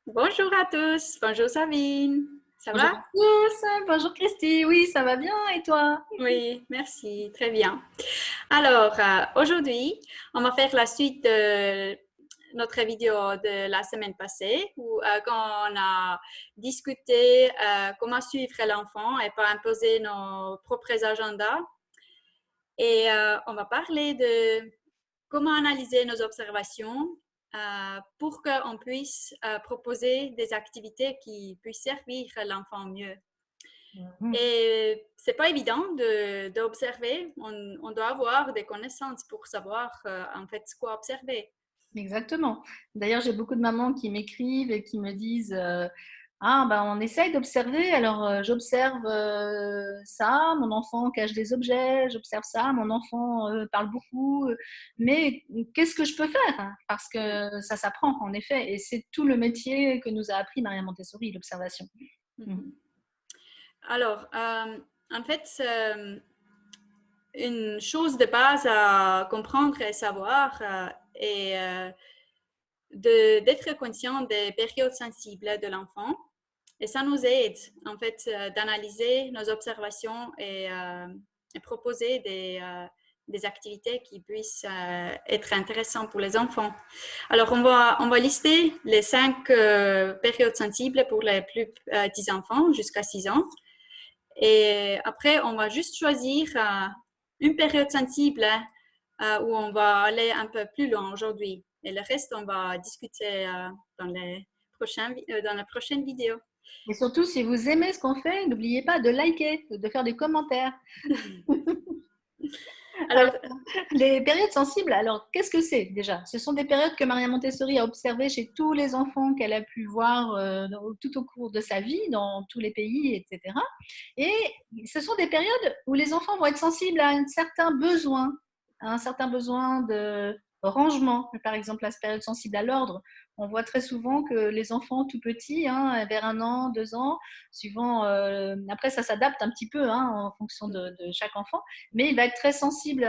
Bonjour à tous, bonjour Sabine, ça Bonjour va? à tous, bonjour Christy, oui, ça va bien et toi? Oui, merci, très bien. Alors, aujourd'hui, on va faire la suite de notre vidéo de la semaine passée où quand on a discuté comment suivre l'enfant et pas imposer nos propres agendas. Et on va parler de comment analyser nos observations pour qu'on puisse proposer des activités qui puissent servir l'enfant mieux. Mhm. Et c'est pas évident d'observer. On doit avoir des connaissances pour savoir en fait quoi observer. Exactement. D'ailleurs, j'ai beaucoup de mamans qui m'écrivent et qui me disent ah, ben, on essaye d'observer, alors j'observe ça, mon enfant cache des objets, j'observe ça, mon enfant parle beaucoup, mais qu'est-ce que je peux faire? Parce que ça s'apprend, en effet, et c'est tout le métier que nous a appris Maria Montessori, l'observation. Mhm. Mhm. Alors, en fait, une chose de base à comprendre et savoir est d'être conscient des périodes sensibles de l'enfant. Et ça nous aide, en fait, d'analyser nos observations et proposer des activités qui puissent être intéressantes pour les enfants. Alors, on va lister les 5 périodes sensibles pour les plus petits enfants jusqu'à 6 ans. Et après, on va juste choisir une période sensible où on va aller un peu plus loin aujourd'hui. Et le reste, on va discuter dans la prochaine vidéo. Et surtout, si vous aimez ce qu'on fait, n'oubliez pas de liker, de faire des commentaires. Alors, Les périodes sensibles, alors qu'est-ce que c'est déjà? Ce sont des périodes que Maria Montessori a observées chez tous les enfants qu'elle a pu voir tout au cours de sa vie, dans tous les pays, etc. Et ce sont des périodes où les enfants vont être sensibles à un certain besoin de rangement. Par exemple, la période sensible à l'ordre. On voit très souvent que les enfants tout petits, hein, vers 1 an, 2 ans, suivant, après ça s'adapte un petit peu hein, en fonction de chaque enfant, mais il va être très sensible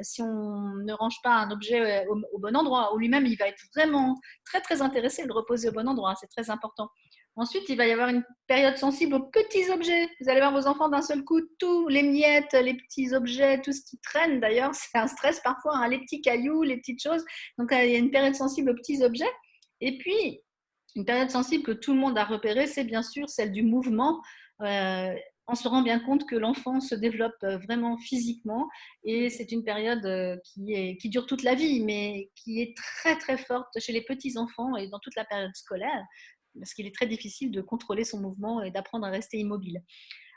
si on ne range pas un objet au bon endroit, ou lui-même il va être vraiment très très intéressé à le reposer au bon endroit, c'est très important. Ensuite, il va y avoir une période sensible aux petits objets. Vous allez voir vos enfants d'un seul coup, tous les miettes, les petits objets, tout ce qui traîne d'ailleurs, c'est un stress parfois, hein, les petits cailloux, les petites choses. Donc il y a une période sensible aux petits objets. Et puis, une période sensible que tout le monde a repérée, c'est bien sûr celle du mouvement. Euh, on se rend bien compte que l'enfant se développe vraiment physiquement et c'est une période qui dure toute la vie, mais qui est très très forte chez les petits-enfants et dans toute la période scolaire, parce qu'il est très difficile de contrôler son mouvement et d'apprendre à rester immobile.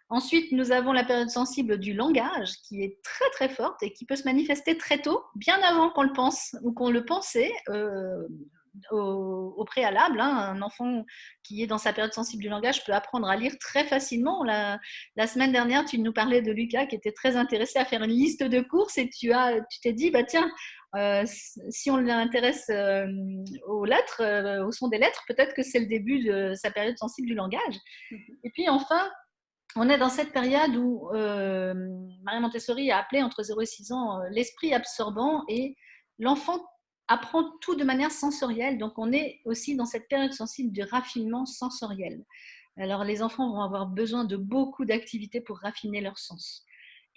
Ensuite, nous avons la période sensible du langage qui est très très forte et qui peut se manifester très tôt, bien avant qu'on le pense ou qu'on le pensait au préalable. Hein. Un enfant qui est dans sa période sensible du langage peut apprendre à lire très facilement. La semaine dernière, tu nous parlais de Lucas qui était très intéressé à faire une liste de courses et tu t'es dit, bah tiens, si on l'intéresse aux lettres, au son des lettres, peut-être que c'est le début de sa période sensible du langage. Et puis enfin, on est dans cette période où Maria Montessori a appelé entre 0 et 6 ans l'esprit absorbant et l'enfant apprend tout de manière sensorielle. Donc on est aussi dans cette période sensible du raffinement sensoriel. Alors les enfants vont avoir besoin de beaucoup d'activités pour raffiner leur sens.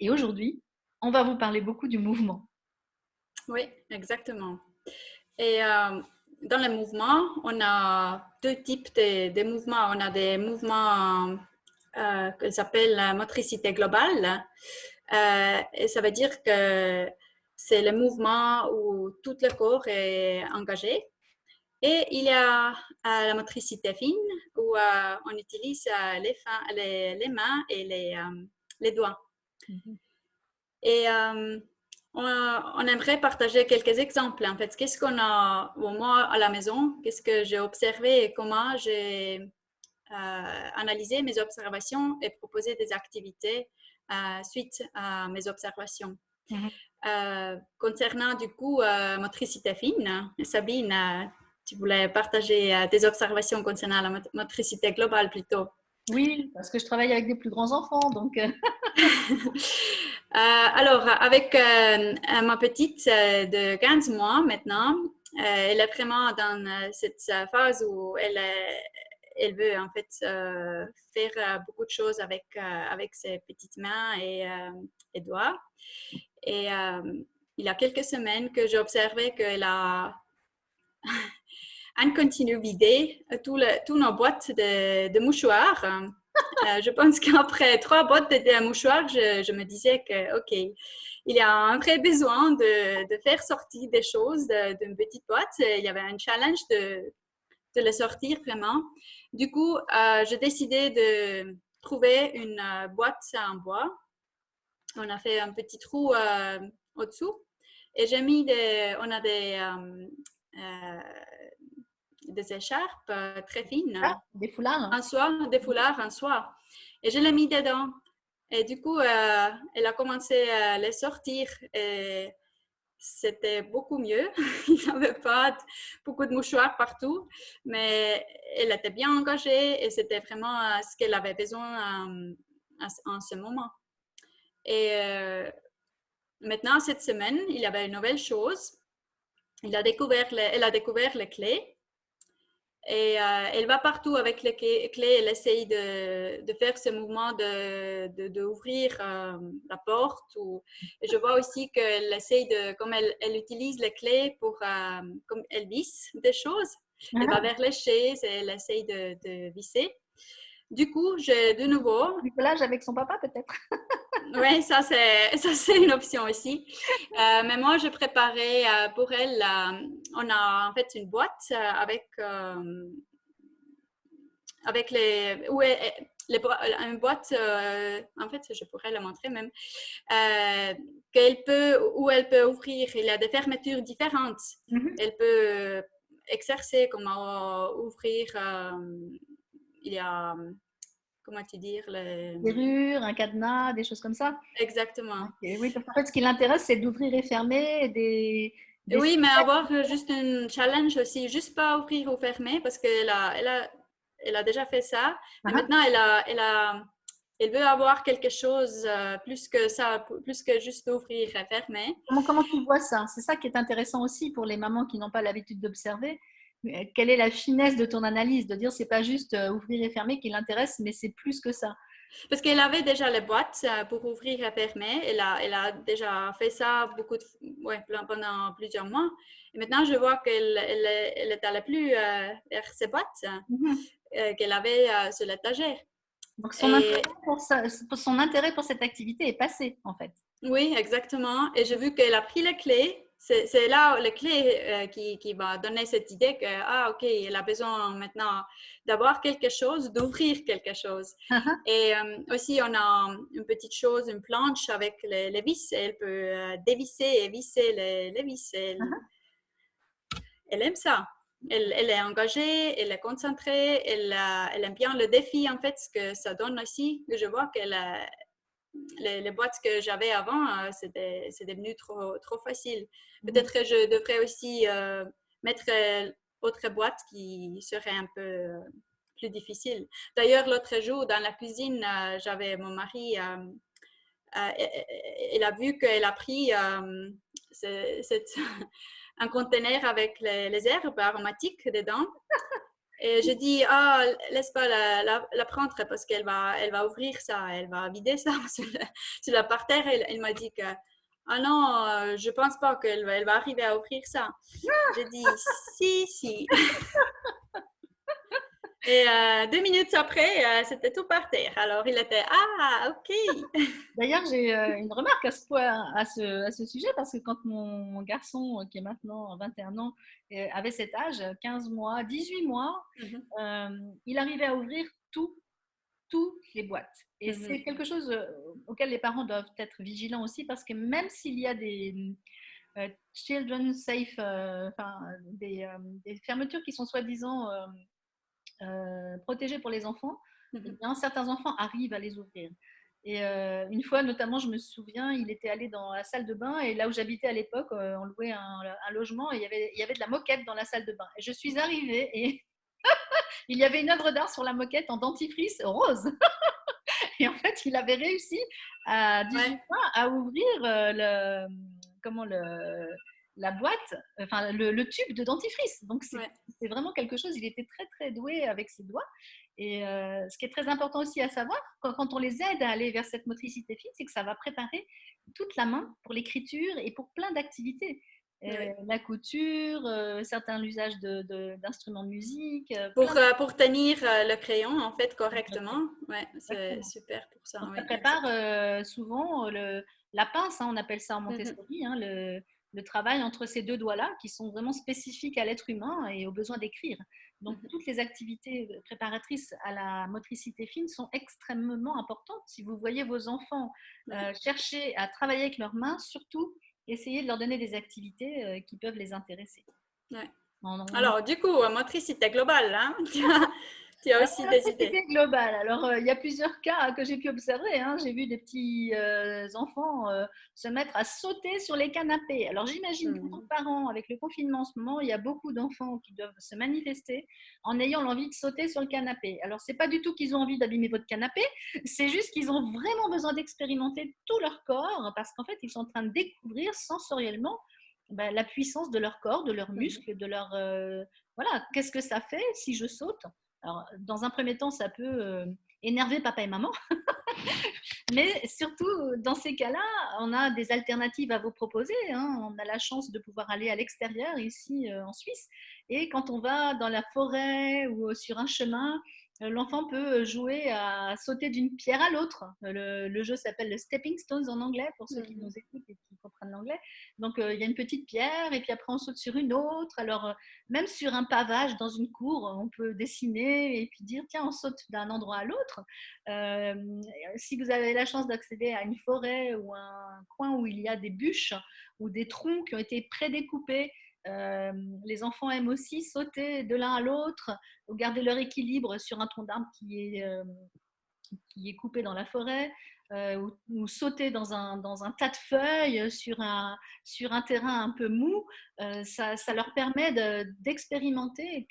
Et aujourd'hui, on va vous parler beaucoup du mouvement. oui, exactement. Et dans les mouvements, on a deux types de mouvements. On a des mouvements que s'appelle la motricité globale. Et ça veut dire que c'est le mouvement où tout le corps est engagé. Et il y a la motricité fine où on utilise les mains et les doigts. Mhm. Et on aimerait partager quelques exemples. En fait, qu'est-ce qu'on a, moi, à la maison, qu'est-ce que j'ai observé et comment j'ai analysé mes observations et proposé des activités suite à mes observations. Mhm. Concernant du coup motricité fine, Sabine, tu voulais partager tes observations concernant la motricité globale plutôt. Oui, parce que je travaille avec des plus grands enfants, donc Alors, avec ma petite de 15 mois maintenant, Elle est vraiment dans cette phase où elle veut en fait faire beaucoup de choses avec ses petites mains et doigts. Et il y a quelques semaines que j'ai observé qu'elle a en continu vidé tous nos boîtes de mouchoirs. Je pense qu'après 3 boîtes de mouchoirs, je me disais que, OK, il y a un vrai besoin de faire sortir des choses d'une petite boîte. Il y avait un challenge de les sortir vraiment. Du coup, j'ai décidé de trouver une boîte en bois. On a fait un petit trou au-dessous et j'ai mis on a des écharpes très fines, Des foulards. un soie, des foulards en soie. Et je l'ai mis dedans. Et du coup, elle a commencé à les sortir et c'était beaucoup mieux. Il n'y avait pas beaucoup de mouchoirs partout, mais elle était bien engagée et c'était vraiment ce qu'elle avait besoin en ce moment. Et maintenant, cette semaine, il y avait une nouvelle chose. Elle a découvert les clés. Et elle va partout avec les clés. Elle essaye de faire ce mouvement d'ouvrir la porte. Et je vois aussi qu'elle essaye comme elle utilise les clés comme elle visse des choses. Elle va vers les chaises et elle essaye de visser. Du coup, j'ai de nouveau. Bricolage avec son papa, peut-être. Oui, ça c'est une option aussi. Mais moi, je préparais pour elle, on a en fait une boîte avec une boîte, en fait, je pourrais la montrer même, où elle peut ouvrir. Il y a des fermetures différentes. Elle peut exercer comment ouvrir. Il y a, comment te dire, Serrure, un cadenas, des choses comme ça. exactement. Okay. Oui, parce qu'en fait, ce qui l'intéresse, c'est d'ouvrir et fermer des Oui, mais avoir juste un challenge aussi, juste pas ouvrir ou fermer, parce elle a déjà fait ça. Mais maintenant, elle veut avoir quelque chose plus que ça, plus que juste ouvrir et fermer. Comment tu vois ça? C'est ça qui est intéressant aussi pour les mamans qui n'ont pas l'habitude d'observer. Quelle est la finesse de ton analyse? De dire c'est pas juste ouvrir et fermer qui l'intéresse, mais c'est plus que ça. Parce qu'elle avait déjà les boîtes pour ouvrir et fermer. Elle a déjà fait ça pendant plusieurs mois. Et maintenant, je vois qu'elle est allée plus vers ces boîtes qu'elle avait sur l'étagère. Donc Et son intérêt pour cette activité est passé, en fait. oui, exactement. Et j'ai vu qu'elle a pris les clés. C'est là les clés qui va donner cette idée que, ah, OK, elle a besoin maintenant d'avoir quelque chose, d'ouvrir quelque chose. Et aussi, on a une petite chose, une planche avec les vis. Elle peut dévisser et visser les vis. Elle aime ça. Elle est engagée, elle est concentrée, elle aime bien le défi, en fait, ce que ça donne aussi. Je vois qu'elle les boîtes que j'avais avant, c'est devenu trop facile. Peut-être que je devrais aussi mettre autre boîte qui serait un peu plus difficile. D'ailleurs, l'autre jour, dans la cuisine, j'avais mon mari, il a vu qu'elle a pris un conteneur avec les herbes aromatiques dedans. Et je dis, ah, laisse pas la prendre parce elle va ouvrir ça, elle va vider ça sur la parterre. Elle m'a dit que, ah non, je pense pas qu'elle va arriver à ouvrir ça. J'ai dit, si. Et 2 minutes après, c'était tout par terre. Alors il était, ah, ok. D'ailleurs, j'ai une remarque à ce sujet, parce que quand mon garçon, qui est maintenant 21 ans, avait cet âge, 15 mois, 18 mois, il arrivait à ouvrir toutes les boîtes. Et c'est quelque chose auquel les parents doivent être vigilants aussi, parce que même s'il y a des children safe, des fermetures qui sont soi-disant protégées pour les enfants, eh bien, certains enfants arrivent à les ouvrir. Et une fois, notamment, je me souviens, il était allé dans la salle de bain, et là où j'habitais à l'époque, on louait un logement, et il y avait de la moquette dans la salle de bain. Et je suis arrivée et il y avait une œuvre d'art sur la moquette en dentifrice rose. Et en fait, il avait réussi à 18 mois à ouvrir la boîte, enfin le tube de dentifrice. Donc Ouais. c'est vraiment quelque chose, il était très très doué avec ses doigts. Et ce qui est très important aussi à savoir, quand on les aide à aller vers cette motricité fine, c'est que ça va préparer toute la main pour l'écriture et pour plein d'activités. Ouais. La couture, certains usages d'instruments de musique, plein Pour tenir le crayon, en fait, d'activités. correctement. Ouais, c'est Exactement. super pour ça. Donc, ça Oui, prépare exact. souvent la pince, hein, on appelle ça en Mhm. Montessori, hein, le travail entre ces deux doigts-là qui sont vraiment spécifiques à l'être humain et au besoin d'écrire. Donc, Mhm. toutes les activités préparatrices à la motricité fine sont extrêmement importantes. Si vous voyez vos enfants Ouais. chercher à travailler avec leurs mains, surtout, essayez de leur donner des activités qui peuvent les intéresser. Ouais. On Alors, du coup, motricité globale, hein. Tu as aussi des idées. Motricité globale. Alors, il y a plusieurs cas que j'ai pu observer, hein. J'ai vu des petits enfants se mettre à sauter sur les canapés. Alors, j'imagine qu'en tant que Hmm. parent, avec le confinement en ce moment, il y a beaucoup d'enfants qui doivent se manifester en ayant l'envie de sauter sur le canapé. Alors, c'est pas du tout qu'ils ont envie d'abîmer votre canapé, c'est juste qu'ils ont vraiment besoin d'expérimenter tout leur corps parce qu'en fait, ils sont en train de découvrir sensoriellement la puissance de leur corps, de leurs Mhm. muscles, de leur voilà, qu'est-ce que ça fait si je saute? Alors, dans un premier temps, ça peut énerver papa et maman, mais surtout, dans ces cas-là, on a des alternatives à vous proposer, hein. On a la chance de pouvoir aller à l'extérieur, ici en Suisse. Et quand on va dans la forêt ou sur un chemin, l'enfant peut jouer à sauter d'une pierre à l'autre. Le jeu s'appelle le Stepping Stones en anglais, pour ceux qui nous Mhm. écoutent et qui comprennent l'anglais. Donc, il y a une petite pierre et puis après, on saute sur une autre. Alors, même sur un pavage dans une cour, on peut dessiner et puis dire, tiens, on saute d'un endroit à l'autre. Euh, Si vous avez la chance d'accéder à une forêt ou un coin où il y a des bûches ou des troncs qui ont été prédécoupés, les enfants aiment aussi sauter de l'un à l'autre ou garder leur équilibre sur un tronc d'arbre qui est coupé dans la forêt. Ou sauter dans un tas de feuilles sur un terrain un peu mou, ça leur permet d'expérimenter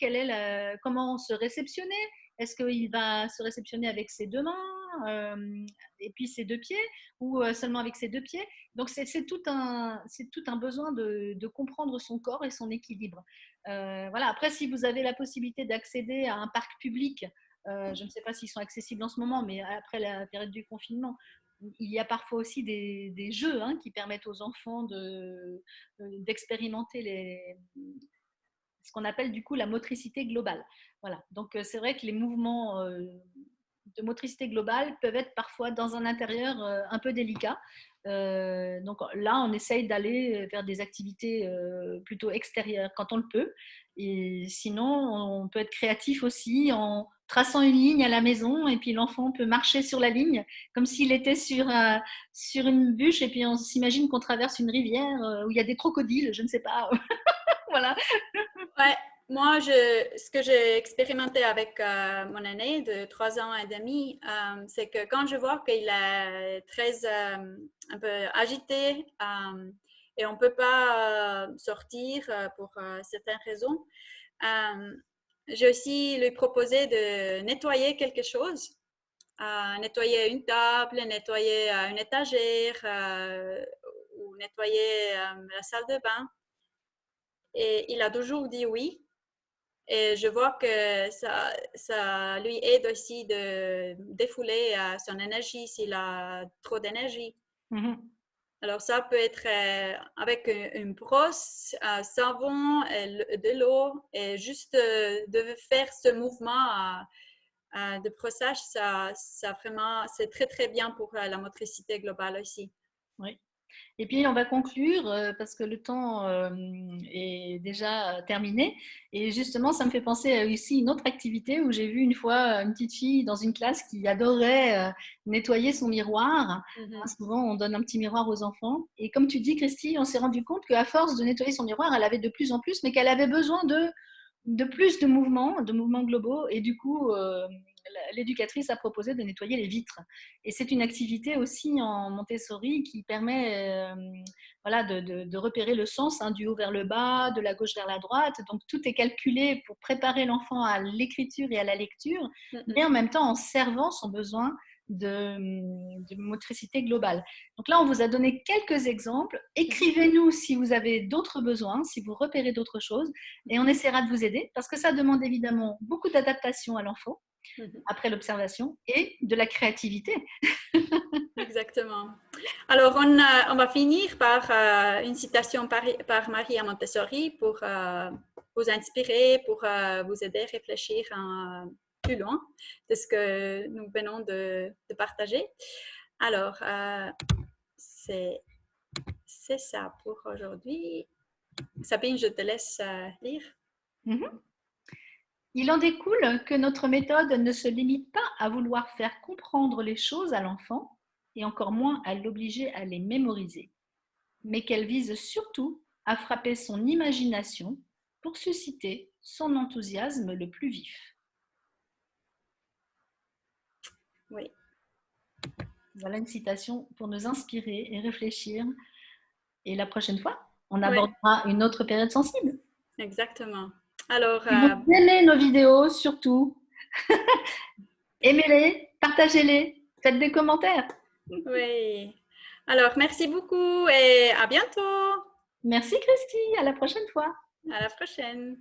comment se réceptionner. Est-ce qu'il va se réceptionner avec ses deux mains et puis ses deux pieds ou seulement avec ses deux pieds? Donc c'est tout un besoin de comprendre son corps et son équilibre. Voilà. Après, si vous avez la possibilité d'accéder à un parc public, je ne sais pas s'ils sont accessibles en ce moment, mais après la période du confinement, il y a parfois aussi des jeux, hein, qui permettent aux enfants d'expérimenter ce qu'on appelle du coup la motricité globale. Voilà. Donc c'est vrai que les mouvements de motricité globale peuvent être parfois dans un intérieur un peu délicat. Donc là, on essaye d'aller vers des activités plutôt extérieures quand on le peut. Et sinon, on peut être créatif aussi en traçant une ligne à la maison et puis l'enfant peut marcher sur la ligne comme s'il était sur une bûche et puis on s'imagine qu'on traverse une rivière où il y a des crocodiles, je ne sais pas. Voilà. Ouais, moi, ce que j'ai expérimenté avec mon aîné de 3 ans et demi, c'est que quand je vois qu'il est très un peu agité et on ne peut pas sortir pour certaines raisons, euh, j'ai aussi lui proposé de nettoyer quelque chose, nettoyer une table, nettoyer une étagère ou nettoyer la salle de bain. Et il a toujours dit oui. Et je vois que ça lui aide aussi de défouler son énergie s'il a trop d'énergie. Mhm. Alors, ça peut être avec une brosse, un savon, de l'eau, et juste de faire ce mouvement de brossage, ça vraiment, c'est très, très bien pour la motricité globale aussi. Oui. Et puis, on va conclure parce que le temps est déjà terminé. Et justement, ça me fait penser à aussi une autre activité où j'ai vu une fois une petite fille dans une classe qui adorait nettoyer son miroir. Hein, Mhm. souvent, on donne un petit miroir aux enfants. Et comme tu dis, Christy, on s'est rendu compte qu'à force de nettoyer son miroir, elle avait de plus en plus, mais qu'elle avait besoin de plus de mouvements globaux. Et du coup, l'éducatrice a proposé de nettoyer les vitres. Et c'est une activité aussi en Montessori qui permet voilà, de repérer le sens, hein, du haut vers le bas, de la gauche vers la droite. Donc tout est calculé pour préparer l'enfant à l'écriture et à la lecture, mais Mhm. en même temps en servant son besoin de motricité globale. Donc là, on vous a donné quelques exemples. Écrivez-nous si vous avez d'autres besoins, si vous repérez d'autres choses, et on essaiera de vous aider parce que ça demande évidemment beaucoup d'adaptation à l'enfant après l'observation et de la créativité. Exactement. Alors, on va finir par une citation par Maria Montessori pour vous inspirer, pour vous aider à réfléchir plus loin de ce que nous venons de partager. Alors, c'est ça pour aujourd'hui. Sabine, je te laisse lire. Il en découle que notre méthode ne se limite pas à vouloir faire comprendre les choses à l'enfant, et encore moins à l'obliger à les mémoriser, mais qu'elle vise surtout à frapper son imagination pour susciter son enthousiasme le plus vif. Oui. Voilà une citation pour nous inspirer et réfléchir. Et la prochaine fois, on abordera une autre période sensible. Exactement. Alors, si vous aimez nos vidéos, surtout, aimez-les, partagez-les, faites des commentaires. Oui. Alors, merci beaucoup et à bientôt. Merci Christy, à la prochaine fois. À la prochaine.